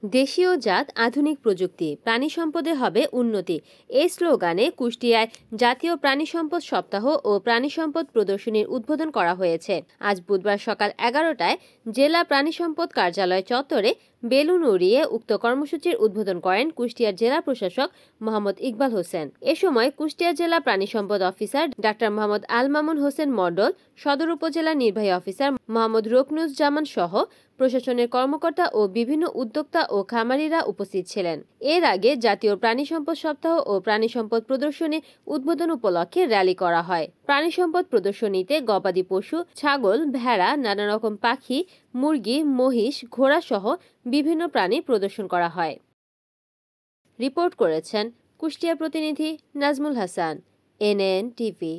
দেশীয় জাত আধুনিক প্রযুক্তি, প্রাণী সম্পদে হবে উন্নতি, এই স্লোগানে কুষ্টিয়ায় জাতীয় প্রাণী সম্পদ সপ্তাহ ও প্রাণী সম্পদ প্রদর্শনীর উদ্বোধন করা হয়েছে। আজ বুধবার সকাল 11টায় জেলা প্রাণী সম্পদ কার্যালয় চত্বরে বেলুন উড়িয়ে উক্ত কর্মসূচির উদ্বোধন করেন কুষ্টিয়ার জেলা প্রশাসক মোহাম্মদ ইকবাল হোসেন। এ সময় কুষ্টিয়া জেলা প্রাণী সম্পদ অফিসার ডাক্তার মোহাম্মদ আল মামুন হোসেন মণ্ডল, সদর উপজেলা নির্বাহী অফিসার মোহাম্মদ রুকনুজ্জামান সহ প্রশাসনের কর্মকর্তা ও বিভিন্ন উদ্যোক্তা ও খামারিরা উপস্থিত ছিলেন। এর আগে জাতীয় প্রাণী সম্পদ সপ্তাহ ও প্রাণী সম্পদ প্রদর্শনী উদ্বোধন উপলক্ষে র্যালি করা হয়। প্রাণী সম্পদ প্রদর্শনীতে গবাদি পশু, ছাগল, ভেড়া, নানা রকম পাখি, মুরগি, মহিষ, ঘোড়া সহ বিভিন্ন প্রাণী প্রদর্শন করা হয়। রিপোর্ট করেছেন কুষ্টিয়া প্রতিনিধি নাজমুল হাসান, এনএন টিভি।